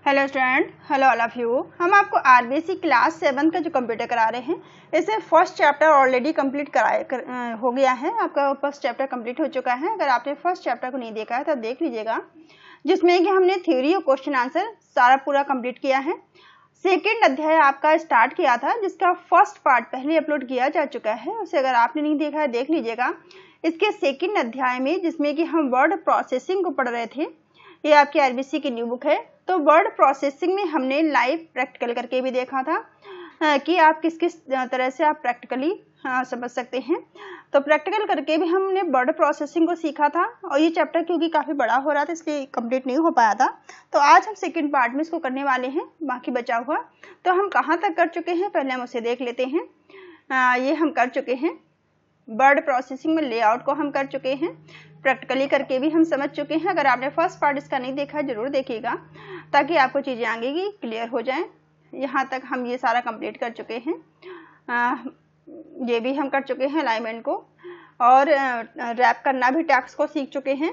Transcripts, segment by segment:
Hello student, hello all of you. हम आपको RBC class 7 का जो कंप्यूटर करा रहे हैं, इसे फर्स्ट चैप्टर ऑलरेडी कंप्लीट हो गया है। आपका फर्स्ट चैप्टर कंप्लीट हो चुका है। अगर आपने फर्स्ट चैप्टर को नहीं देखा है तो देख लीजिएगा, जिसमें कि हमने थ्योरी और क्वेश्चन आंसर सारा पूरा कंप्लीट किया है। सेकेंड अध्याय आपका स्टार्ट किया था, जिसका फर्स्ट पार्ट पहले अपलोड किया जा चुका है। उसे अगर आपने नहीं देखा है देख लीजिएगा। इसके सेकेंड अध्याय में, जिसमें कि हम वर्ड प्रोसेसिंग को पढ़ रहे थे, ये आपकी आरबीसी की न्यू बुक है। तो वर्ड प्रोसेसिंग में हमने लाइव प्रैक्टिकल करके भी देखा था कि आप किस किस तरह से आप प्रैक्टिकली समझ सकते हैं। तो प्रैक्टिकल करके भी हमने वर्ड प्रोसेसिंग को सीखा था, और ये चैप्टर क्योंकि काफ़ी बड़ा हो रहा था इसलिए कंप्लीट नहीं हो पाया था। तो आज हम सेकंड पार्ट में इसको करने वाले हैं, बाकी बचा हुआ। तो हम कहाँ तक कर चुके हैं पहले हम उसे देख लेते हैं। ये हम कर चुके हैं वर्ड प्रोसेसिंग में, लेआउट को हम कर चुके हैं, प्रैक्टिकली करके भी हम समझ चुके हैं। अगर आपने फर्स्ट पार्ट इसका नहीं देखा है जरूर देखिएगा, ताकि आपको चीज़ें आगे की क्लियर हो जाएं। यहाँ तक हम ये सारा कंप्लीट कर चुके हैं। ये भी हम कर चुके हैं अलाइनमेंट को, और रैप करना भी टैक्स को सीख चुके हैं।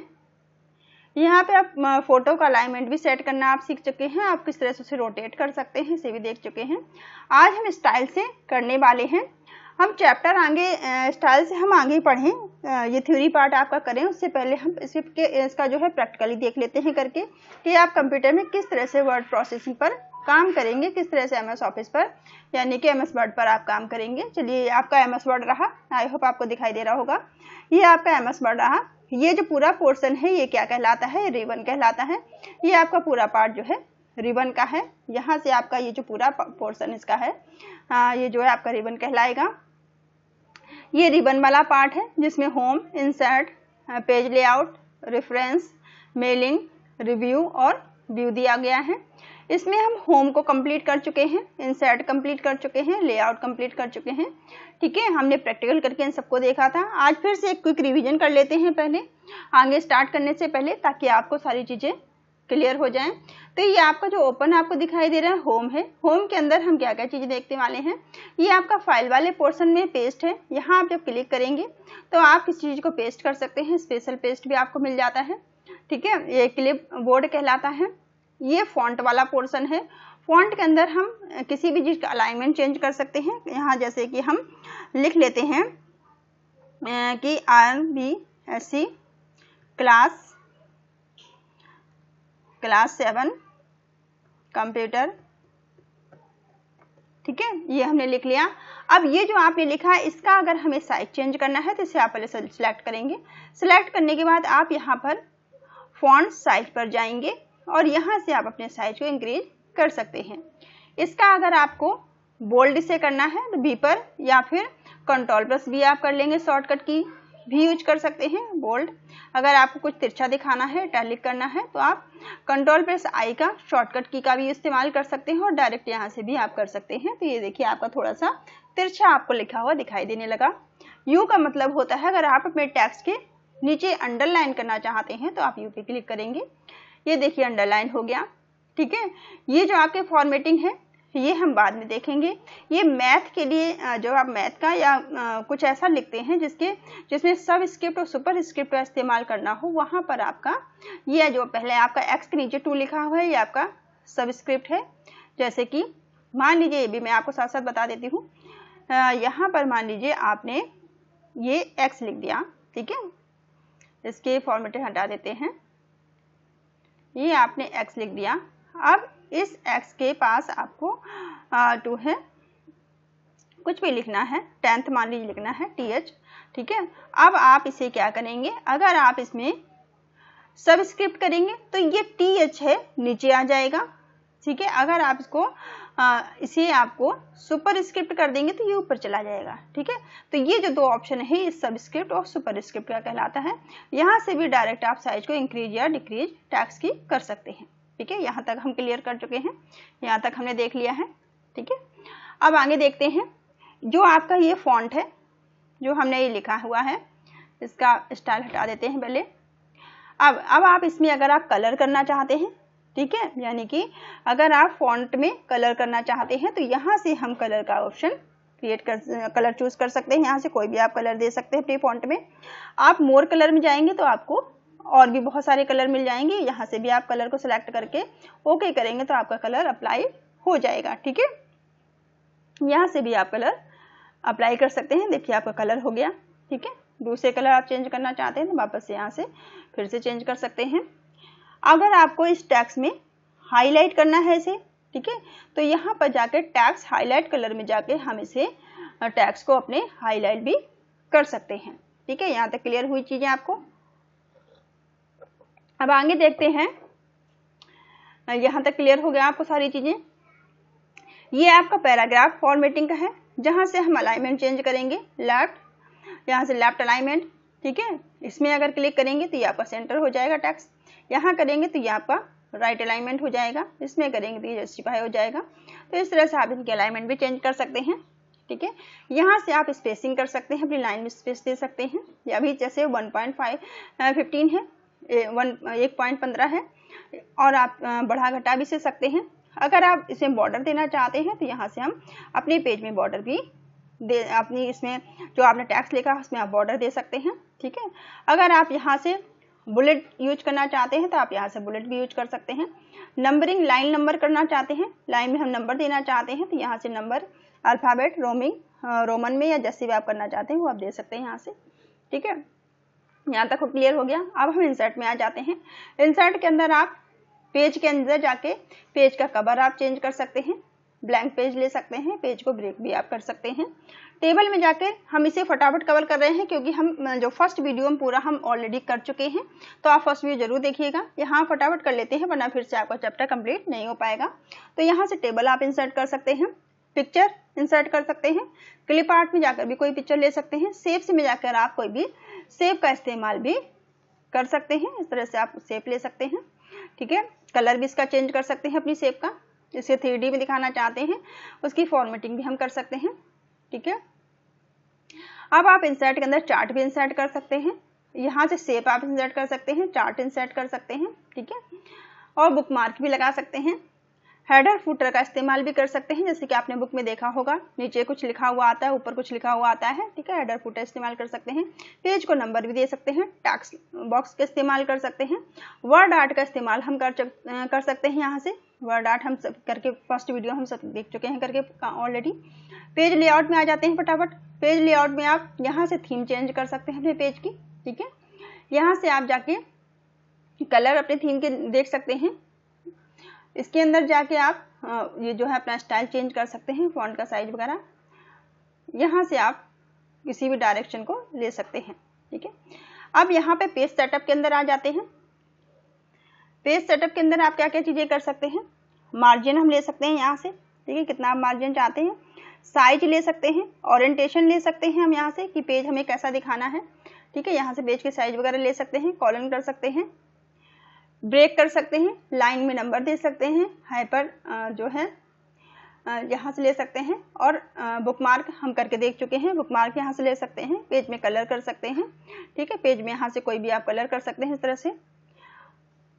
यहाँ पे आप फोटो का अलाइनमेंट भी सेट करना आप सीख चुके हैं। आप किस तरह से उसे रोटेट कर सकते हैं इसे भी देख चुके हैं। आज हम स्टाइल से करने वाले हैं। हम चैप्टर आगे स्टाइल से हम आगे पढ़ें, ये थ्योरी पार्ट आपका करें उससे पहले हम इसका जो है प्रैक्टिकली देख लेते हैं करके, कि आप कंप्यूटर में किस तरह से वर्ड प्रोसेसिंग पर काम करेंगे, किस तरह से एमएस ऑफिस पर यानी कि एमएस वर्ड पर आप काम करेंगे। चलिए, आपका एमएस वर्ड रहा, आई होप आपको दिखाई दे रहा होगा। ये आपका एमएस वर्ड रहा। ये जो पूरा पोर्शन है ये क्या कहलाता है, रिबन कहलाता है। ये आपका पूरा पार्ट जो है रिबन का है। यहाँ से आपका ये जो पूरा पोर्शन इसका है, ये जो है आपका रिबन कहलाएगा। ये रिबन वाला पार्ट है, जिसमें home, insert, page layout, reference, mailing, review और व्यू दिया गया है। इसमें हम होम को कंप्लीट कर चुके हैं, इंसर्ट कंप्लीट कर चुके हैं, लेआउट कंप्लीट कर चुके हैं। ठीक है, हमने प्रैक्टिकल करके इन सबको देखा था। आज फिर से एक क्विक रिवीजन कर लेते हैं पहले, आगे स्टार्ट करने से पहले, ताकि आपको सारी चीज़ें क्लियर हो जाएं। तो ये आपका जो ओपन आपको दिखाई दे रहा है होम है। होम के अंदर हम क्या क्या चीज़ें देखने वाले हैं। ये आपका फाइल वाले पोर्शन में पेस्ट है। यहाँ आप जब क्लिक करेंगे तो आप किसी चीज़ को पेस्ट कर सकते हैं, स्पेशल पेस्ट भी आपको मिल जाता है। ठीक है, ये क्लिप बोर्ड कहलाता है। ये फॉन्ट वाला पोर्शन है। फॉन्ट के अंदर हम किसी भी चीज़ का अलाइनमेंट चेंज कर सकते हैं। यहाँ जैसे कि हम लिख लेते हैं कि आरबीसी क्लास 7 कंप्यूटर। ठीक है, ये हमने लिख लिया। अब ये जो आपने लिखा है, इसका अगर हमें साइज चेंज करना है तो इसे आप पहले सिलेक्ट करेंगे। सिलेक्ट करने के बाद आप यहाँ पर फॉन्ट साइज पर जाएंगे, और यहाँ से आप अपने साइज को इंक्रीज कर सकते हैं। इसका अगर आपको बोल्ड से करना है तो बी पर, या फिर Ctrl+V आप कर लेंगे, शॉर्टकट की भी यूज कर सकते हैं बोल्ड। अगर आपको कुछ तिरछा दिखाना है, इटैलिक करना है, तो आप Ctrl+I का शॉर्टकट की का भी इस्तेमाल कर सकते हैं, और डायरेक्ट यहाँ से भी आप कर सकते हैं। तो ये देखिए आपका थोड़ा सा तिरछा आपको लिखा हुआ दिखाई देने लगा। यू का मतलब होता है अगर आप अपने टेक्स्ट के नीचे अंडरलाइन करना चाहते हैं तो आप यू पे क्लिक करेंगे। ये देखिए अंडरलाइन हो गया। ठीक है, ये जो आपके फॉर्मेटिंग है ये हम बाद में देखेंगे। ये मैथ के लिए जो आप मैथ का या कुछ ऐसा लिखते हैं जिसमें सब स्क्रिप्ट और सुपर स्क्रिप्ट का इस्तेमाल करना हो, वहाँ पर आपका ये जो पहले आपका एक्स के नीचे 2 लिखा हुआ है, ये आपका सब स्क्रिप्ट है। जैसे कि मान लीजिए, ये भी मैं आपको साथ साथ बता देती हूँ। यहाँ पर मान लीजिए आपने ये एक्स लिख दिया। ठीक है, इसके फॉर्मेट हटा देते हैं। ये आपने एक्स लिख दिया। अब इस एक्स के पास आपको 2 है, कुछ भी लिखना है, 10th मान लीजिए लिखना है, TH। ठीक है, अब आप इसे क्या करेंगे, अगर आप इसमें सबस्क्रिप्ट करेंगे तो ये TH है नीचे आ जाएगा। ठीक है, अगर आप इसको इसे आपको सुपर स्क्रिप्ट कर देंगे तो ये ऊपर चला जाएगा। ठीक है, तो ये जो 2 ऑप्शन है, ये सबस्क्रिप्ट और सुपर स्क्रिप्ट का कहलाता है। यहाँ से भी डायरेक्ट आप साइज को इंक्रीज या डिक्रीज टैक्स की कर सकते हैं। ठीक है, यहाँ तक हम क्लियर कर चुके हैं, यहाँ तक हमने देख लिया है। ठीक है, अब आगे देखते हैं। जो आपका ये फॉन्ट है, जो हमने ये लिखा हुआ है, इसका स्टाइल हटा देते हैं पहले। अब आप इसमें अगर आप कलर करना चाहते हैं, ठीक है, यानी कि अगर आप फॉन्ट में कलर करना चाहते हैं तो यहाँ से हम कलर का ऑप्शन कलर चूज कर सकते हैं। यहाँ से कोई भी आप कलर दे सकते हैं अपने फॉन्ट में। आप मोर कलर में जाएंगे तो आपको और भी बहुत सारे कलर मिल जाएंगे। यहाँ से भी आप कलर को सिलेक्ट करके ओके करेंगे तो आपका कलर अप्लाई हो जाएगा। ठीक है, यहाँ से भी आप कलर अप्लाई कर सकते हैं। देखिए आपका कलर हो गया। ठीक है, दूसरे कलर आप चेंज करना चाहते हैं तो वापस से यहाँ से फिर से चेंज कर सकते हैं। अगर आपको इस टेक्स्ट में हाईलाइट करना है इसे, ठीक है, तो यहाँ पर जाके टेक्स्ट हाईलाइट कलर में जाके हम इसे टेक्स्ट को अपने हाईलाइट भी कर सकते हैं। ठीक है, यहाँ तक क्लियर हुई चीजें आपको। अब आगे देखते हैं। यहाँ तक क्लियर हो गया आपको सारी चीजें। ये आपका पैराग्राफ फॉर्मेटिंग का है, जहाँ से हम अलाइनमेंट चेंज करेंगे लेफ्ट, यहाँ से लेफ्ट अलाइनमेंट। ठीक है, इसमें अगर क्लिक करेंगे तो ये आपका सेंटर हो जाएगा टेक्स्ट, यहाँ करेंगे तो ये आपका राइट अलाइनमेंट हो जाएगा, इसमें करेंगे तो ये जस्टिफाई हो जाएगा। तो इस तरह से आप इनके अलाइनमेंट भी चेंज कर सकते हैं। ठीक है, यहाँ से आप स्पेसिंग कर सकते हैं, अपनी लाइन में स्पेस दे सकते हैं। ये अभी जैसे 1.15 है, 1.15 है, और आप बढ़ा घटा भी सकते हैं। अगर आप इसमें बॉर्डर देना चाहते हैं तो यहाँ से हम अपने पेज में बॉर्डर भी दे, अपनी इसमें जो आपने टेक्स्ट लिखा है उसमें आप बॉर्डर दे सकते हैं। ठीक है, अगर आप यहाँ से बुलेट यूज करना चाहते हैं तो आप यहाँ से बुलेट भी यूज कर सकते हैं। नंबरिंग, लाइन नंबर करना चाहते हैं, लाइन में हम नंबर देना चाहते हैं तो यहाँ से नंबर अल्फ़ाबेट रोमन में या जैसे भी आप करना चाहते हैं वो आप दे सकते हैं यहाँ से। ठीक है, यहाँ तक क्लियर हो गया। अब हम इंसर्ट में आ जाते हैं। इंसर्ट के अंदर आप पेज के अंदर जाके पेज का कवर आप चेंज कर सकते हैं, ब्लैंक पेज ले सकते हैं, पेज को ब्रेक भी आप कर सकते हैं। टेबल में जाके हम इसे फटाफट कवर कर रहे हैं क्योंकि हम जो फर्स्ट वीडियो में पूरा हम ऑलरेडी कर चुके हैं, तो आप फर्स्ट वीडियो जरूर देखिएगा। यहाँ फटाफट कर लेते हैं वरना फिर से आपका चैप्टर कंप्लीट नहीं हो पाएगा। तो यहाँ से टेबल आप इंसर्ट कर सकते हैं, पिक्चर इंसर्ट कर सकते हैं, क्लिप आर्ट में जाकर भी कोई पिक्चर ले सकते हैं, शेप्स में जाकर आप कोई भी शेप का इस्तेमाल भी कर सकते हैं। इस तरह से आप शेप ले सकते हैं। ठीक है, कलर भी इसका चेंज कर सकते हैं अपनी शेप का, जिसे 3D में दिखाना चाहते हैं उसकी फॉर्मेटिंग भी हम कर सकते हैं। ठीक है, अब आप इंसर्ट के अंदर चार्ट भी इंसर्ट कर सकते हैं, यहाँ से शेप आप इंसर्ट कर सकते हैं, चार्ट इंसर्ट कर सकते हैं। ठीक है, और बुक मार्क भी लगा सकते हैं। हेडर फुटर का इस्तेमाल भी कर सकते हैं, जैसे कि आपने बुक में देखा होगा नीचे कुछ लिखा हुआ आता है, ऊपर कुछ लिखा हुआ आता है। ठीक है, हेडर फुटर इस्तेमाल कर सकते हैं। पेज को नंबर भी दे सकते हैं, टेक्स्ट बॉक्स का इस्तेमाल कर सकते हैं। वर्ड आर्ट का इस्तेमाल हम कर सकते हैं। यहाँ से वर्ड आर्ट हम सब करके फर्स्ट वीडियो हम सब देख चुके हैं करके ऑलरेडी। पेज लेआउट में आ जाते हैं फटाफट। पेज लेआउट में आप यहाँ से थीम चेंज कर सकते हैं अपने पेज की। ठीक है, यहाँ से आप जाके कलर अपने थीम के देख सकते हैं। इसके अंदर जाके आप ये जो है अपना स्टाइल चेंज कर सकते हैं, फॉन्ट का साइज वगैरह। यहाँ से आप किसी भी डायरेक्शन को ले सकते हैं। ठीक है, अब यहाँ पे पेज सेटअप के अंदर आ जाते हैं। पेज सेटअप के अंदर आप क्या क्या चीजें कर सकते हैं। मार्जिन हम ले सकते हैं यहाँ से। ठीक है, कितना आप मार्जिन चाहते हैं। साइज ले सकते हैं, ओरिएंटेशन ले सकते हैं हम यहाँ से कि पेज हमें कैसा दिखाना है। ठीक है, यहाँ से पेज के साइज वगैरह ले सकते हैं, कॉलन कर सकते हैं, ब्रेक कर सकते हैं, लाइन में नंबर दे सकते हैं, हाइपर जो है यहाँ से ले सकते हैं, और बुकमार्क हम करके देख चुके हैं, बुकमार्क यहाँ से ले सकते हैं। पेज में कलर कर सकते हैं। ठीक है, पेज में यहाँ से कोई भी आप कलर कर सकते हैं इस तरह से।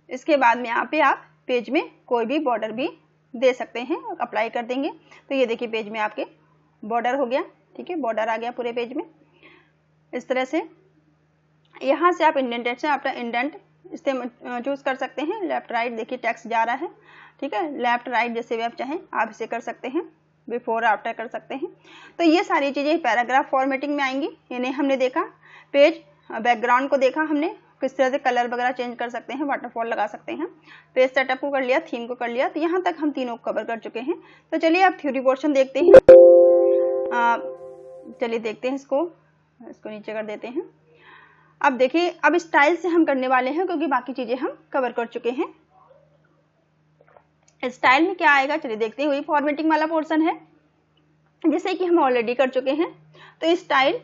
इसके बाद में यहाँ पे आप पेज में कोई भी बॉर्डर भी दे सकते हैं और अप्लाई कर देंगे तो ये देखिए पेज में आपके बॉर्डर हो गया। ठीक है, बॉर्डर आ गया पूरे पेज में इस तरह से। यहाँ से आप इंडेंटेशन अपना इंडेंट चूज कर सकते हैं। लेफ्ट राइट देखिए टेक्स्ट जा रहा है। ठीक है, लेफ्ट राइट जैसे भी आप चाहें आप इसे कर सकते हैं, बिफोर आफ्टर कर सकते हैं। तो ये सारी चीजें पैराग्राफ फॉर्मेटिंग में आएंगी। इन्हें हमने देखा, पेज बैकग्राउंड को देखा हमने, किस तरह से कलर वगैरह चेंज कर सकते हैं, वाटरफॉल लगा सकते हैं, पेज सेटअप को कर लिया, थीम को कर लिया। तो यहाँ तक हम तीनों को कवर कर चुके हैं। तो चलिए आप थ्योरी पोर्शन देखते हैं। चलिए देखते हैं इसको नीचे कर देते हैं। अब देखिए, अब स्टाइल से हम करने वाले हैं क्योंकि बाकी चीजें हम कवर कर चुके हैं। स्टाइल में क्या आएगा चलिए देखते हैं। वही फॉर्मेटिंग वाला पोर्शन है जिसे कि हम ऑलरेडी कर चुके हैं। तो स्टाइल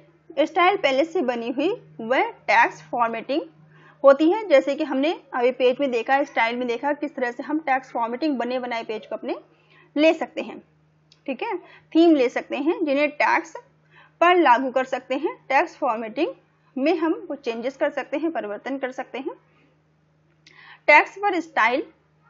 पहले से बनी हुई वह टेक्स्ट फॉर्मेटिंग होती है। जैसे कि हमने अभी पेज में देखा, स्टाइल में देखा किस तरह से हम टेक्स्ट फॉर्मेटिंग बने बनाए पेज को अपने ले सकते हैं। ठीक है, थीम ले सकते हैं जिन्हें टेक्स्ट पर लागू कर सकते हैं। टेक्स्ट फॉर्मेटिंग में हम कुछ चेंजेस कर सकते हैं, परिवर्तन कर सकते हैं। टेक्स्ट पर स्टाइल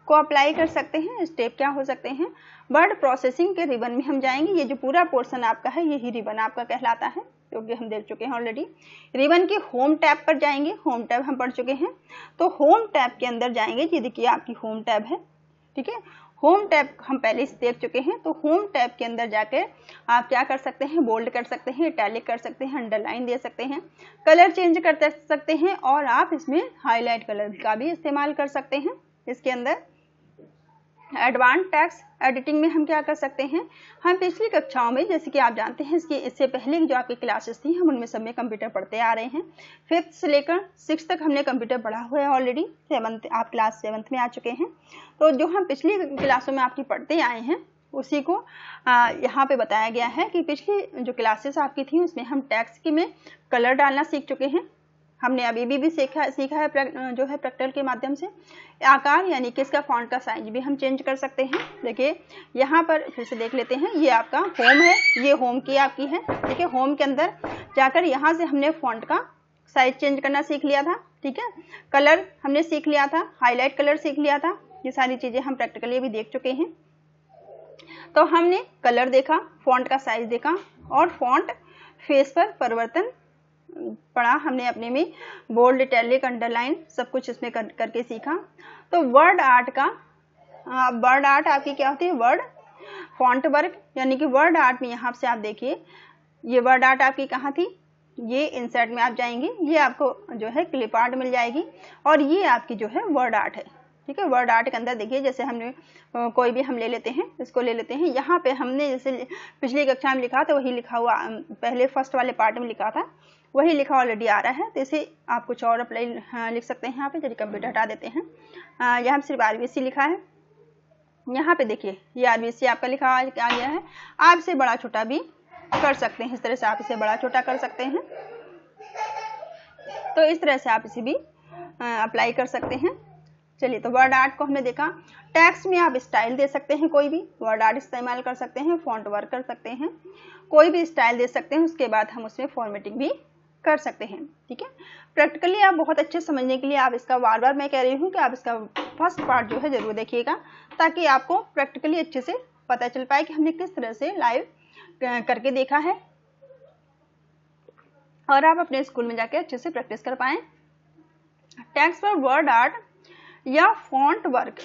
को अप्लाई कर सकते हैं। स्टेप क्या हो सकते हैं। वर्ड प्रोसेसिंग के रिबन में हम जाएंगे। ये जो पूरा पोर्शन आपका है यही रिबन आपका कहलाता है। क्योंकि हम देख चुके हैं ऑलरेडी। रिबन के होम टैब पर जाएंगे, होम टैब हम पढ़ चुके हैं, तो होम टैब के अंदर जाएंगे, ये देखिए आपकी होम टैब है, ठीक है। होम टैब हम पहले से देख चुके हैं, तो होम टैब के अंदर जाकर आप क्या कर सकते हैं, बोल्ड कर सकते हैं, इटैलिक कर सकते हैं, अंडरलाइन दे सकते हैं, कलर चेंज कर सकते हैं, और आप इसमें हाईलाइट कलर का भी इस्तेमाल कर सकते हैं। इसके अंदर एडवांस टेक्स्ट एडिटिंग में हम क्या कर सकते हैं, हम पिछली कक्षाओं में, जैसे कि आप जानते हैं इससे पहले जो आपकी क्लासेस थी, हम उनमें सब में कंप्यूटर पढ़ते आ रहे हैं। 5th से लेकर 6th तक हमने कंप्यूटर पढ़ा हुआ है ऑलरेडी। 7th आप क्लास 7th में आ चुके हैं, तो जो हम पिछली क्लासों में आपकी पढ़ते आए हैं उसी को यहाँ पे बताया गया है कि पिछली जो क्लासेस आपकी थी उसमें हम टेक्स्ट की में कलर डालना सीख चुके हैं। हमने अभी भी सीखा है जो है प्रैक्टिकल के माध्यम से। आकार यानी कि इसका फॉन्ट का साइज भी हम चेंज कर सकते हैं। देखिए यहाँ पर फिर से देख लेते हैं, ये आपका होम है, ये होम की आपकी है, ठीक है। होम के अंदर जाकर यहाँ से हमने फॉन्ट का साइज चेंज करना सीख लिया था, ठीक है। कलर हमने सीख लिया था, हाईलाइट कलर सीख लिया था, ये सारी चीज़ें हम प्रैक्टिकली भी देख चुके हैं। तो हमने कलर देखा, फॉन्ट का साइज देखा, और फॉन्ट फेस पर परिवर्तन पढ़ा हमने अपने में, बोल्ड, इटैलिक, अंडरलाइन सब कुछ इसमें करके सीखा। तो वर्ड आर्ट का वर्ड आर्ट आपकी क्या होती है, वर्ड फॉन्ट वर्क, यानी कि वर्ड आर्ट में यहाँ से आप देखिए, ये वर्ड आर्ट आपकी कहाँ थी, ये इंसर्ट में आप जाएंगे, ये आपको जो है क्लिप आर्ट मिल जाएगी, और ये आपकी जो है वर्ड आर्ट है, ठीक है। वर्ड आर्ट के अंदर देखिए, जैसे हमने कोई भी हम ले लेते हैं, इसको ले लेते हैं, यहाँ पे हमने जैसे पिछली कक्षा में लिखा था वही लिखा हुआ, पहले फर्स्ट वाले पार्ट में लिखा था वही लिखा ऑलरेडी आ रहा है, तो इसे आप कुछ और अप्लाई लिख सकते हैं। यहाँ पे चलिए कंप्यूटर हटा देते हैं, यहाँ सिर्फ RBC लिखा है। यहाँ पे देखिए ये RBC आपका लिखा आ गया है। आप इसे बड़ा छोटा भी कर सकते हैं, इस तरह से आप इसे बड़ा छोटा कर सकते हैं, तो इस तरह से आप इसे भी अप्लाई कर सकते हैं। चलिए, तो वर्ड आर्ट को हमने देखा। टेक्स्ट में आप स्टाइल दे सकते हैं, कोई भी वर्ड आर्ट इस्तेमाल कर सकते हैं, फॉन्ट वर्क कर सकते हैं, कोई भी स्टाइल दे सकते हैं, उसके बाद हम उसमें फॉर्मेटिंग भी कर सकते हैं, ठीक है। प्रैक्टिकली आप बहुत अच्छे समझने के लिए आप इसका बार बार मैं कह रही हूँ कि आप इसका फर्स्ट पार्ट जो है जरूर देखिएगा, ताकि आपको प्रैक्टिकली अच्छे से पता चल पाए कि हमने किस तरह से लाइव करके देखा है, और आप अपने स्कूल में जाके अच्छे से प्रैक्टिस कर पाएँ। टेक्स्ट पर वर्ड आर्ट या फॉन्ट वर्क,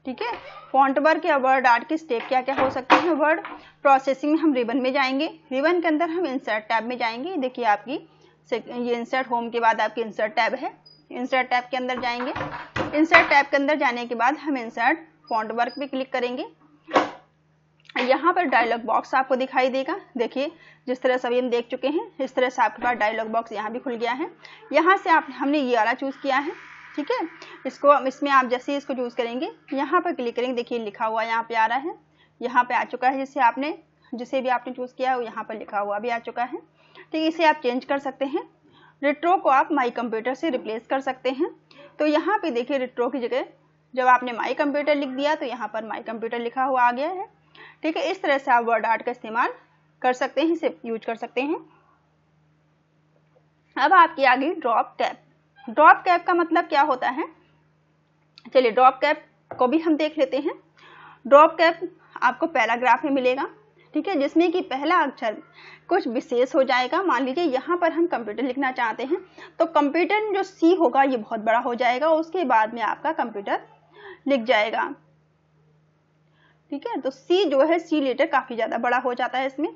ठीक है। फॉन्ट वर्क या वर्ड आर्ट के स्टेप क्या क्या हो सकते हैं। वर्ड प्रोसेसिंग में हम रिबन में जाएंगे, रिबन के अंदर हम इंसर्ट टैब में जाएंगे। देखिए आपकी ये इंसर्ट होम के बाद आपकी इंसर्ट टैब है, इंसर्ट टैब के अंदर जाएंगे। इंसर्ट टैब के अंदर जाने के बाद हम इंसर्ट फॉन्ट वर्क पे क्लिक करेंगे। यहाँ पर डायलॉग बॉक्स आपको दिखाई देगा। देखिए जिस तरह सभी हम देख चुके हैं, इस तरह से आपके पास डायलॉग बॉक्स यहाँ भी खुल गया है। यहाँ से हमने ये वाला चूज किया है, ठीक है। इसमें आप जैसे ही इसको चूज करेंगे, यहाँ पर क्लिक करेंगे, देखिए लिखा हुआ यहाँ पे आ रहा है, यहाँ पे आ चुका है। जिसे भी आपने चूज किया है वो यहाँ पर लिखा हुआ भी आ चुका है, ठीक है। इसे आप चेंज कर सकते हैं। रिट्रो को आप माई कंप्यूटर से रिप्लेस कर सकते हैं। तो यहाँ पे देखिए रिट्रो की जगह जब आपने माई कंप्यूटर लिख दिया तो यहाँ पर माई कंप्यूटर लिखा हुआ आ गया है, ठीक है। इस तरह से आप वर्ड आर्ट का इस्तेमाल कर सकते हैं, इसे यूज कर सकते हैं। अब आपकी आ गई ड्रॉप कैप। ड्रॉप कैप का मतलब क्या होता है, चलिए ड्रॉप कैप को भी हम देख लेते हैं। ड्रॉप कैप आपको पैराग्राफ में मिलेगा, ठीक है, जिसमें कि पहला अक्षर कुछ विशेष हो जाएगा। मान लीजिए यहाँ पर हम कंप्यूटर लिखना चाहते हैं, तो कंप्यूटर में जो सी होगा ये बहुत बड़ा हो जाएगा, उसके बाद में आपका कंप्यूटर लिख जाएगा, ठीक है। तो सी जो है, सी लेटर काफी ज्यादा बड़ा हो जाता है इसमें,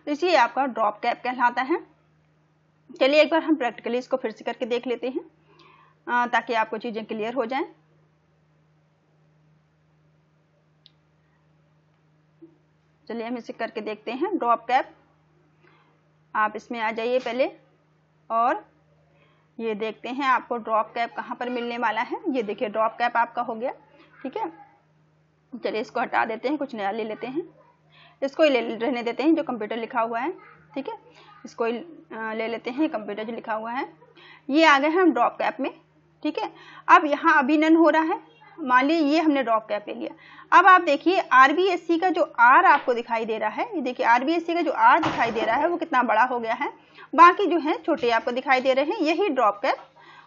तो इसलिए आपका ड्रॉप कैप कहलाता है। चलिए एक बार हम प्रैक्टिकली इसको फिर से करके देख लेते हैं, ताकि आपको चीजें क्लियर हो जाएं। चलिए हम इसे करके देखते हैं। ड्रॉप कैप, आप इसमें आ जाइए पहले, और ये देखते हैं आपको ड्रॉप कैप कहाँ पर मिलने वाला है। ये देखिए ड्रॉप कैप आपका हो गया, ठीक है। चलिए इसको हटा देते हैं, कुछ नया ले लेते हैं। इसको ही रहने देते हैं जो कंप्यूटर लिखा हुआ है, ठीक है। इसको ही ले लेते हैं, कंप्यूटर जो लिखा हुआ है। ये आ गए हम ड्रॉप कैप में, ठीक है। अब यहाँ अभी नन हो रहा है, मान लीजिए ये हमने ड्रॉप कैप ले लिया। अब आप देखिए RBSC का जो R आपको दिखाई दे रहा है, ये देखिए RBSC का जो R दिखाई दे रहा है वो कितना बड़ा हो गया है, बाकी जो है छोटे आपको दिखाई दे रहे हैं। यही ड्रॉप कैप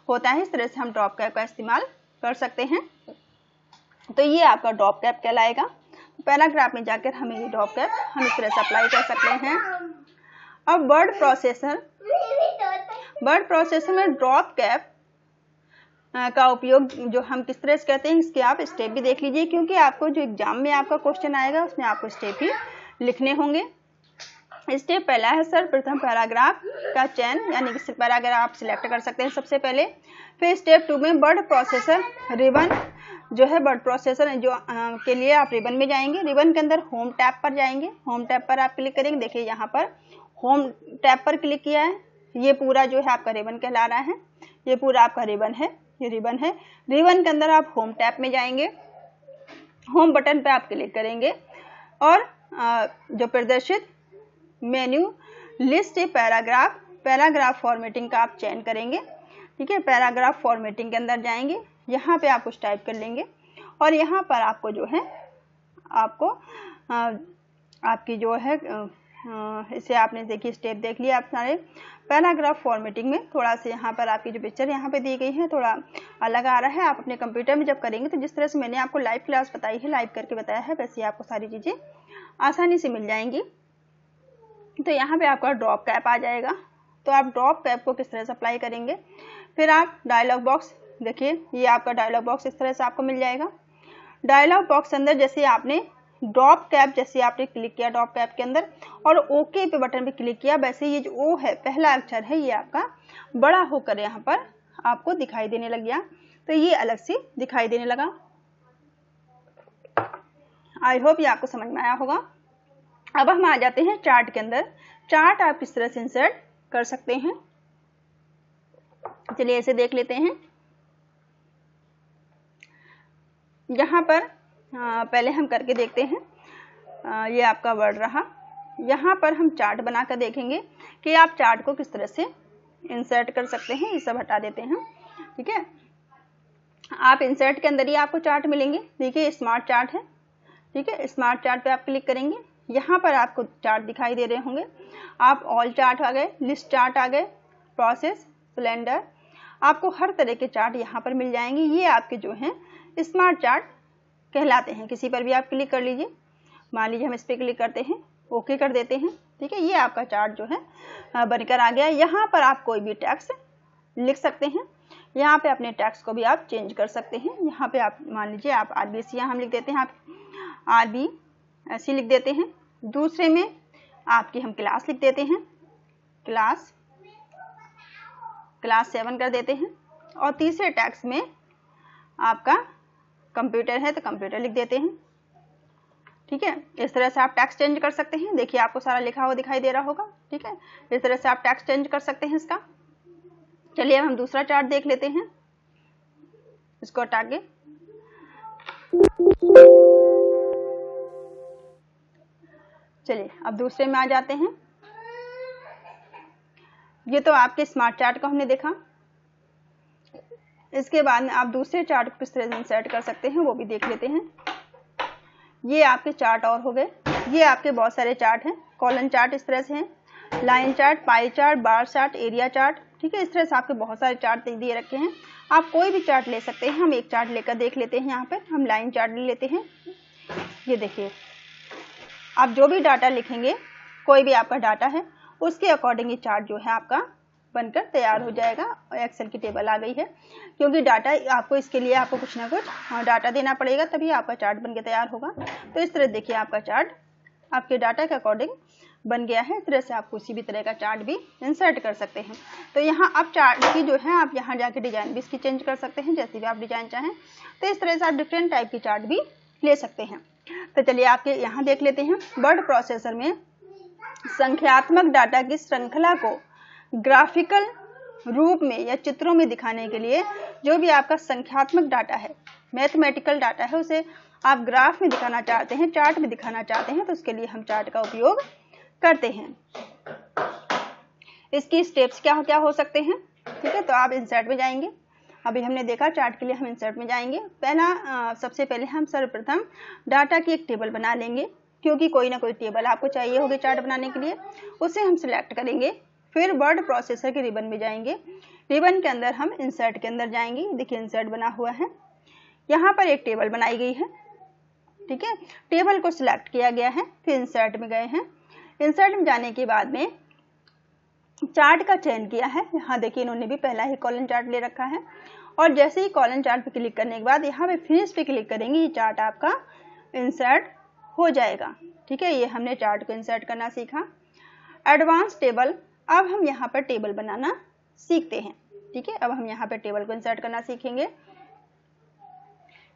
होता है। इस तरह से हम ड्रॉप कैप का इस्तेमाल कर सकते हैं। तो ये आपका ड्रॉप कैप कहलाएगा। पैराग्राफ में जाकर हमें ये ड्रॉप कैप हम इस तरह से अप्लाई कर सकते हैं। अब वर्ड प्रोसेसर में ड्रॉप कैप का उपयोग जो हम किस तरह से करते हैं, इसके आप स्टेप भी देख लीजिए, क्योंकि आपको जो एग्जाम में आपका क्वेश्चन आएगा उसमें आपको स्टेप ही लिखने होंगे। स्टेप पहला है सर्वप्रथम पैराग्राफ का चयन, यानी कि पैराग्राफ आप सिलेक्ट कर सकते हैं सबसे पहले। फिर स्टेप 2 में वर्ड प्रोसेसर रिबन जो है, वर्ड प्रोसेसर जो के लिए आप रिबन में जाएंगे। रिबन के अंदर होम टैब पर जाएंगे, होम टैब पर आप क्लिक करेंगे। देखिए यहाँ पर होम टैब पर क्लिक किया है, ये पूरा जो है आपका रिबन कहला रहा है, ये पूरा आपका रिबन है, ये रिबन है। रिबन के अंदर आप होम टैब में जाएंगे, होम बटन पे आप क्लिक करेंगे और जो प्रदर्शित मेन्यू लिस्ट पैराग्राफ फॉर्मेटिंग का आप चयन करेंगे। ठीक है, पैराग्राफ फॉर्मेटिंग के अंदर जाएंगे, यहाँ पे आप कुछ टाइप कर लेंगे और यहाँ पर आपको जो है आपको आपकी जो है इसे आपने देखिए स्टेप देख लिया आप सारे। पैराग्राफ फॉर्मेटिंग में थोड़ा सा यहाँ पर आपकी जो पिक्चर यहाँ पे दी गई है थोड़ा अलग आ रहा है। आप अपने कंप्यूटर में जब करेंगे तो जिस तरह से मैंने आपको लाइव क्लास बताई है, लाइव करके बताया है, वैसे आपको सारी चीज़ें आसानी से मिल जाएंगी। तो यहाँ पे आपका ड्रॉप कैप आ जाएगा, तो आप ड्रॉप कैप को किस तरह से अप्लाई करेंगे। फिर आप डायलॉग बॉक्स देखिए, ये आपका डायलॉग बॉक्स इस तरह से आपको मिल जाएगा। डायलॉग बॉक्स अंदर जैसे आपने ड्रॉप कैप जैसे आपने क्लिक किया ड्रॉप कैप के अंदर और ओके पे बटन पे क्लिक किया, वैसे ये जो ओ है पहला अक्षर है ये आपका बड़ा होकर यहाँ पर आपको दिखाई देने लग गया, तो ये अलग से दिखाई देने लगा। आई होप ये आपको समझ में आया होगा। अब हम आ जाते हैं चार्ट के अंदर। चार्ट आप किस तरह से इंसर्ट कर सकते हैं, चलिए इसे देख लेते हैं। यहाँ पर पहले हम करके देखते हैं। ये आपका वर्ड रहा, यहाँ पर हम चार्ट बनाकर देखेंगे कि आप चार्ट को किस तरह से इंसर्ट कर सकते हैं। ये सब हटा देते हैं। ठीक है, आप इंसर्ट के अंदर ही आपको चार्ट मिलेंगे। देखिए स्मार्ट चार्ट है, ठीक है, स्मार्ट चार्ट पे आप क्लिक करेंगे, यहाँ पर आपको चार्ट दिखाई दे रहे होंगे। आप ऑल चार्ट आ गए, लिस्ट चार्ट आ गए, प्रोसेस, सिलेंडर, आपको हर तरह के चार्ट यहाँ पर मिल जाएंगे। ये आपके जो हैं स्मार्ट चार्ट कहलाते हैं। किसी पर भी आप क्लिक कर लीजिए, मान लीजिए हम इस पर क्लिक करते हैं, ओके कर देते हैं। ठीक है, ये आपका चार्ट जो है बनकर आ गया। यहाँ पर आप कोई भी टेक्स्ट लिख सकते हैं, यहाँ पे अपने टेक्स्ट को भी आप चेंज कर सकते हैं। यहाँ पे आप मान लीजिए आप RBC यहाँ हम लिख देते हैं, आप RB ऐसे लिख देते हैं। दूसरे में आपकी हम क्लास लिख देते हैं, क्लास 7 कर देते हैं। और तीसरे टेक्स्ट में आपका कंप्यूटर है तो कंप्यूटर लिख देते हैं। ठीक है, इस तरह से आप टेक्स्ट चेंज कर सकते हैं। देखिए आपको सारा लिखा हुआ दिखाई दे रहा होगा। ठीक है, इस तरह से आप टेक्स्ट चेंज कर सकते हैं इसका। चलिए अब हम दूसरा चार्ट देख लेते हैं, इसको हटा के। चलिए अब दूसरे में आ जाते हैं। ये तो आपके स्मार्ट चार्ट का हमने देखा। इसके बाद में आप दूसरे चार्ट को किस तरह से इंसर्ट कर सकते हैं वो भी देख लेते हैं। ये आपके चार्ट और हो गए। ये आपके बहुत सारे चार्ट हैं। कॉलम चार्ट इस तरह से हैं, line chart, pie chart, bar chart, area chart. ठीक है, इस तरह से आपके बहुत सारे चार्ट दिए रखे हैं। आप कोई भी चार्ट ले सकते हैं। हम एक चार्ट लेकर देख लेते हैं। यहाँ पर हम लाइन चार्ट ले लेते हैं। ये देखिए, आप जो भी डाटा लिखेंगे, कोई भी आपका डाटा है, उसके अकॉर्डिंग ये चार्ट जो है आपका बनकर तैयार हो जाएगा। और एक्सेल की टेबल आ गई है, क्योंकि डाटा आपको इसके लिए आपको कुछ ना कुछ डाटा देना पड़ेगा, तभी आपका चार्ट बनकर तैयार होगा। तो इस तरह देखिए आपका चार्ट आपके डाटा के अकॉर्डिंग बन गया है। इस तरह से आप किसी भी तरह का चार्ट भी इंसर्ट कर सकते हैं। तो यहाँ आप चार्ट की जो है आप यहाँ जाके डिजाइन भी इसकी चेंज कर सकते हैं, जैसे भी आप डिजाइन चाहें। तो इस तरह से आप डिफरेंट टाइप की चार्ट भी ले सकते हैं। तो चलिए आपके यहाँ देख लेते हैं। वर्ड प्रोसेसर में संख्यात्मक डाटा की श्रृंखला को ग्राफिकल रूप में या चित्रों में दिखाने के लिए जो भी आपका संख्यात्मक डाटा है, मैथमेटिकल डाटा है, उसे आप ग्राफ में दिखाना चाहते हैं, चार्ट में दिखाना चाहते हैं, तो उसके लिए हम चार्ट का उपयोग करते हैं। इसकी स्टेप्स क्या हो सकते हैं। ठीक है, तो आप इंसर्ट में जाएंगे। अभी हमने देखा चार्ट के लिए हम इंसर्ट में जाएंगे। सबसे पहले हम सर्वप्रथम डाटा की एक टेबल बना लेंगे, क्योंकि कोई ना कोई टेबल आपको चाहिए होगी चार्ट बनाने के लिए। उसे हम सिलेक्ट करेंगे। फिर वर्ड प्रोसेसर के रिबन में जाएंगे। रिबन के अंदर हम इंसर्ट के अंदर जाएंगे। देखिए इंसर्ट बना हुआ है, यहाँ पर एक टेबल बनाई गई है। ठीक है, टेबल को सिलेक्ट किया गया है। फिर इंसर्ट में गए हैं। इंसर्ट में जाने के बाद में चार्ट का चयन किया है। यहाँ देखिए इन्होंने भी पहला ही कॉलम चार्ट ले रखा है और जैसे ही कॉलम चार्ट पे क्लिक करने के बाद यहाँ पे फिनिश पे क्लिक करेंगे, ये चार्ट आपका इंसर्ट हो जाएगा। ठीक है, ये हमने चार्ट को इंसर्ट करना सीखा। एडवांस टेबल, अब हम यहाँ पर टेबल बनाना सीखते हैं। ठीक है, अब हम यहाँ पर टेबल को इंसर्ट करना सीखेंगे।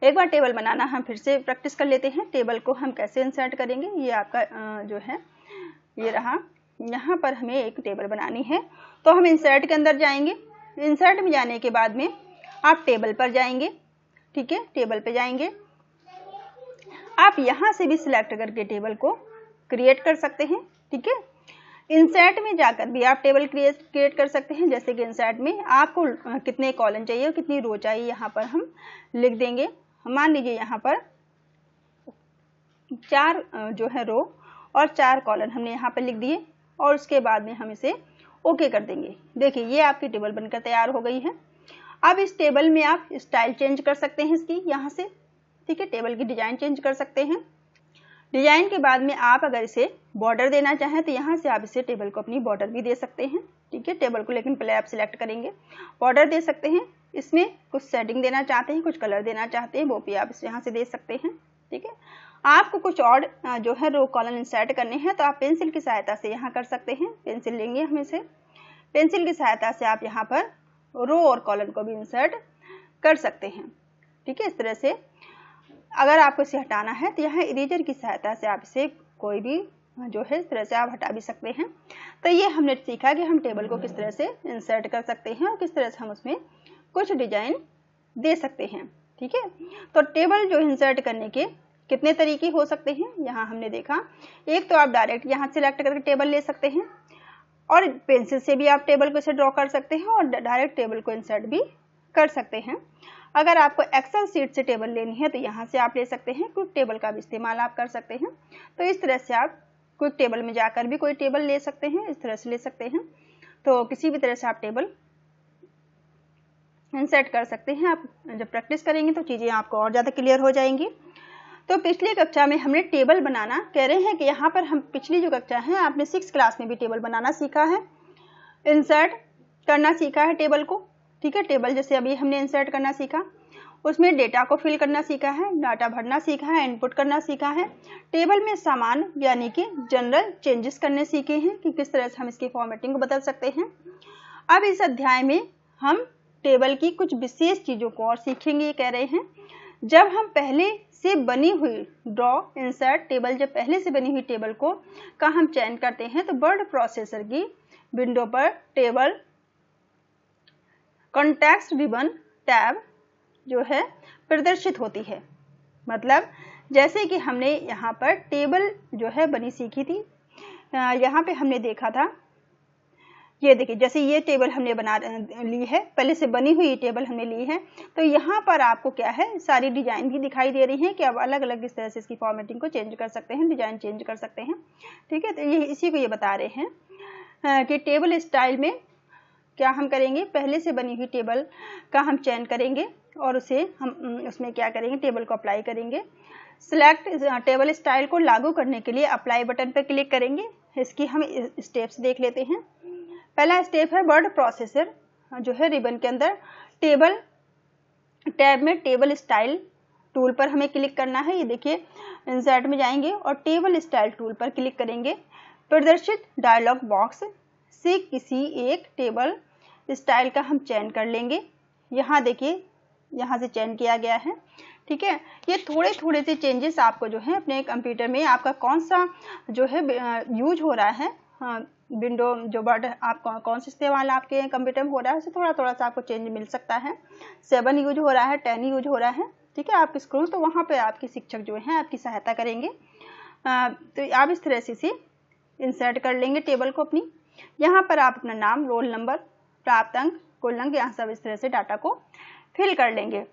एक बार टेबल बनाना हम फिर से प्रैक्टिस कर लेते हैं। टेबल को हम कैसे इंसर्ट करेंगे, ये आपका जो है ये रहा। यहाँ पर हमें एक टेबल बनानी है तो हम इंसर्ट के अंदर जाएंगे। इंसर्ट में जाने के बाद में आप टेबल पर जाएंगे। ठीक है, टेबल पे जाएंगे। आप यहाँ से भी सिलेक्ट करके टेबल को क्रिएट कर सकते हैं। ठीक है, इंसर्ट में जाकर भी आप टेबल क्रिएट कर सकते हैं। जैसे कि इंसर्ट में आपको कितने कॉलम चाहिए और कितनी रो चाहिए यहाँ पर हम लिख देंगे। मान लीजिए यहाँ पर 4 जो है रो और 4 कॉलम हमने यहाँ पर लिख दिए और उसके बाद में हम इसे ओके कर देंगे। देखिए ये आपकी टेबल बनकर तैयार हो गई है। अब इस टेबल में आप स्टाइल चेंज कर सकते हैं इसकी यहाँ से। ठीक है, टेबल की डिजाइन चेंज कर सकते हैं। डिजाइन के बाद में आप अगर इसे बॉर्डर देना चाहें तो यहाँ से आप इसे टेबल को अपनी बॉर्डर भी दे सकते हैं। ठीक है, टेबल को लेकिन पहले आप सिलेक्ट करेंगे, बॉर्डर दे सकते हैं। इसमें कुछ सेटिंग देना चाहते हैं, कुछ कलर देना चाहते हैं, वो भी आप यहाँ से दे सकते हैं। ठीक है, आपको कुछ और जो है रो कॉलम इंसर्ट करने हैं तो आप पेंसिल की सहायता से यहाँ कर सकते हैं। पेंसिल लेंगे हम इसे, पेंसिल की सहायता से आप यहाँ पर रो और कॉलम को भी इंसर्ट कर सकते हैं। ठीक है, इस तरह से अगर आपको इसे हटाना है तो यहाँ इरेजर की सहायता से आप इसे कोई भी जो है इस तरह से आप हटा भी सकते हैं। तो ये हमने सीखा कि हम टेबल को किस तरह से इंसर्ट कर सकते हैं और किस तरह से हम उसमें कुछ डिजाइन दे सकते हैं। ठीक है, तो टेबल जो इंसर्ट करने के कितने तरीके हो सकते हैं यहाँ हमने देखा। एक तो आप डायरेक्ट यहाँ सिलेक्ट करके टेबल ले सकते हैं और पेंसिल से भी आप टेबल को इसे ड्रॉ कर सकते हैं और डायरेक्ट टेबल को इंसर्ट भी कर सकते हैं। अगर आपको एक्सेल सीट से टेबल लेनी है तो यहाँ से आप ले सकते हैं। क्विक टेबल का भी इस्तेमाल आप कर सकते हैं। तो इस तरह से आप क्विक टेबल में जाकर भी कोई टेबल ले सकते हैं, इस तरह से ले सकते हैं। तो किसी भी तरह से आप टेबल इंसर्ट कर सकते हैं। आप जब प्रैक्टिस करेंगे तो चीज़ें आपको और ज़्यादा क्लियर हो जाएंगी। तो पिछली कक्षा में हमने टेबल बनाना कह रहे हैं कि यहाँ पर हम पिछली जो कक्षा है आपने 6th क्लास में भी टेबल बनाना सीखा है, इंसर्ट करना सीखा है टेबल को। ठीक है, टेबल जैसे अभी हमने इंसर्ट करना सीखा, उसमें डेटा को फिल करना सीखा है, डाटा भरना सीखा है, इनपुट करना सीखा है। टेबल में सामान यानी कि जनरल चेंजेस करने सीखे हैं कि किस तरह से हम इसकी फॉर्मेटिंग को बदल सकते हैं। अब इस अध्याय में हम टेबल की कुछ विशेष चीज़ों को और सीखेंगे। ये कह रहे हैं जब हम पहले से बनी हुई ड्रॉ इंसर्ट टेबल, जब पहले से बनी हुई टेबल को का हम चयन करते हैं तो वर्ड प्रोसेसर की विंडो पर टेबल कॉन्टेक्स्ट रिबन टैब जो है प्रदर्शित होती है। मतलब जैसे कि हमने यहाँ पर टेबल जो है बनी सीखी थी, यहाँ पे हमने देखा था, ये देखिए जैसे ये टेबल हमने बना ली है, पहले से बनी हुई टेबल हमने ली है। तो यहाँ पर आपको क्या है सारी डिजाइन भी दिखाई दे रही है कि अब अलग अलग इस तरह से इसकी फॉर्मेटिंग को चेंज कर सकते हैं, डिजाइन चेंज कर सकते हैं। ठीक है, तो ये इसी को ये बता रहे हैं कि टेबल स्टाइल में क्या हम करेंगे, पहले से बनी हुई टेबल का हम चयन करेंगे और उसे हम उसमें क्या करेंगे, टेबल को अप्लाई करेंगे। सिलेक्ट टेबल स्टाइल को लागू करने के लिए अप्लाई बटन पर क्लिक करेंगे। इसकी हम स्टेप्स देख लेते हैं। पहला स्टेप है वर्ड प्रोसेसर जो है रिबन के अंदर टेबल टैब में टेबल स्टाइल टूल पर हमें क्लिक करना है। ये देखिए इंसर्ट में जाएंगे और टेबल स्टाइल टूल पर क्लिक करेंगे। प्रदर्शित डायलॉग बॉक्स से किसी एक टेबल स्टाइल का हम चयन कर लेंगे। यहाँ देखिए यहाँ से चयन किया गया है। ठीक है, ये थोड़े थोड़े से चेंजेस आपको जो है अपने कंप्यूटर में आपका कौन सा जो है यूज हो रहा है, विंडो जो वर्ड आप कौन सा इस्तेमाल आपके कंप्यूटर में हो रहा है, उससे थोड़ा थोड़ा सा आपको चेंज मिल सकता है। 7 यूज हो रहा है, 10 यूज हो रहा है। ठीक है, आप स्क्रोल तो वहाँ पे आपके शिक्षक जो हैं आपकी सहायता करेंगे। तो आप इस तरह से इंसर्ट कर लेंगे टेबल को अपनी। यहाँ पर आप अपना नाम, रोल नंबर, प्राप्त अंक, कुल अंक, यहाँ सब इस तरह से डाटा को फिल कर लेंगे।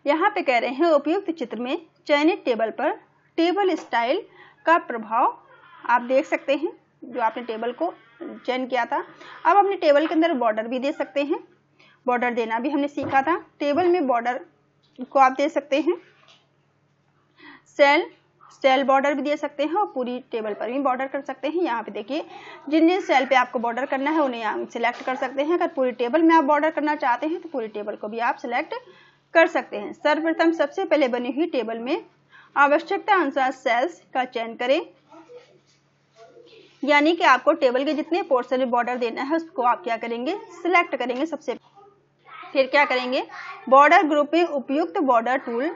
यहाँ पे कह रहे हैं उपयुक्त चित्र में चयनित टेबल पर टेबल स्टाइल का प्रभाव आप देख सकते हैं जो आपने टेबल को चयन किया था। अब अपने टेबल के अंदर बॉर्डर भी दे सकते हैं, बॉर्डर देना भी हमने सीखा था। टेबल में बॉर्डर को आप दे सकते हैं। सेल सेल बॉर्डर भी दे सकते हैं और पूरी टेबल पर भी बॉर्डर कर सकते हैं। यहाँ पे देखिए जिन जिन सेल पे आपको बॉर्डर करना है उन्हें आप सिलेक्ट कर सकते हैं। अगर पूरी टेबल में आप बॉर्डर करना चाहते हैं तो पूरी टेबल को भी आप सिलेक्ट कर सकते हैं। सर्वप्रथम सबसे पहले बनी हुई टेबल में आवश्यकता अनुसार सेल्स का चयन करें, यानी कि आपको टेबल के जितने पोर्शन में बॉर्डर देना है उसको आप क्या करेंगे, सिलेक्ट करेंगे सबसे। फिर क्या करेंगे, बॉर्डर ग्रुप में उपयुक्त बॉर्डर टूल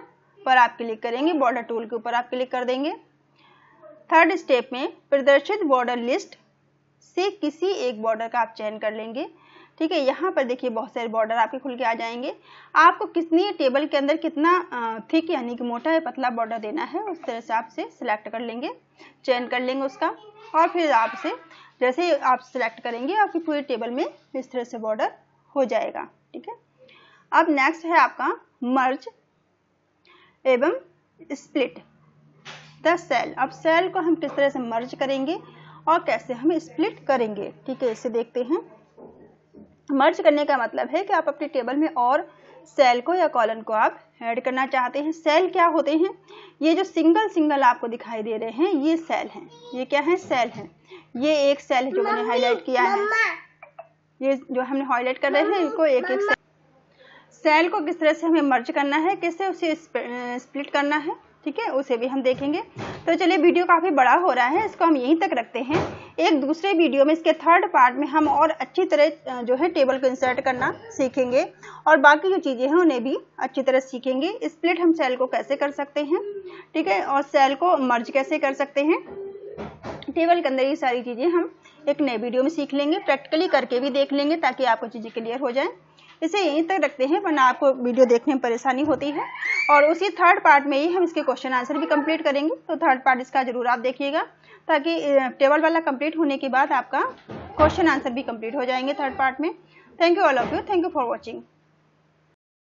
पर आप क्लिक करेंगे, बॉर्डर टूल के ऊपर आप क्लिक कर देंगे। थर्ड स्टेप में प्रदर्शित बॉर्डर लिस्ट से किसी एक बॉर्डर का आप चयन कर लेंगे। ठीक है, यहाँ पर देखिए बहुत सारे बॉर्डर आपके खुल के आ जाएंगे। आपको कितनी टेबल के अंदर कितना थिक यानी कि मोटा या पतला बॉर्डर देना है उस तरह से आप से सिलेक्ट कर लेंगे, चयन कर लेंगे उसका। और फिर आपसे जैसे आप सिलेक्ट करेंगे आपकी पूरी टेबल में इस तरह से बॉर्डर हो जाएगा। ठीक है, अब नेक्स्ट है आपका मर्ज एवं स्प्लिट द सेल। अब सेल को हम किस तरह से मर्ज करेंगे और कैसे हम स्प्लिट करेंगे। ठीक है, इसे देखते हैं। मर्ज करने का मतलब है कि आप अपनी टेबल में और सेल को या कॉलम को आप ऐड करना चाहते हैं। सेल क्या होते हैं, ये जो सिंगल सिंगल आपको दिखाई दे रहे हैं ये सेल हैं। ये क्या है, सेल हैं। ये एक सेल है जो मैंने हाईलाइट किया है, ये जो हमने हाईलाइट कर रहे हैं इनको एक एक सेल को किस तरह से हमें मर्ज करना है, कैसे उसे स्प्लिट करना है, ठीक है, उसे भी हम देखेंगे। तो चलिए, वीडियो काफ़ी बड़ा हो रहा है, इसको हम यहीं तक रखते हैं। एक दूसरे वीडियो में इसके थर्ड पार्ट में हम और अच्छी तरह जो है टेबल को इंसर्ट करना सीखेंगे और बाकी जो चीज़ें हैं उन्हें भी अच्छी तरह सीखेंगे। स्प्लिट हम सेल को कैसे कर सकते हैं, ठीक है, और सेल को मर्ज कैसे कर सकते हैं टेबल के अंदर, ये सारी चीज़ें हम एक नए वीडियो में सीख लेंगे, प्रैक्टिकली करके भी देख लेंगे ताकि आपको चीज़ें क्लियर हो जाएं। इसे यहीं तक रखते हैं वरना आपको वीडियो देखने में परेशानी होती है। और उसी थर्ड पार्ट में ही हम इसके क्वेश्चन आंसर भी कंप्लीट करेंगे, तो थर्ड पार्ट इसका जरूर आप देखिएगा ताकि टेबल वाला कंप्लीट होने के बाद आपका क्वेश्चन आंसर भी कंप्लीट हो जाएंगे थर्ड पार्ट में। Thank you all of you, thank you for watching.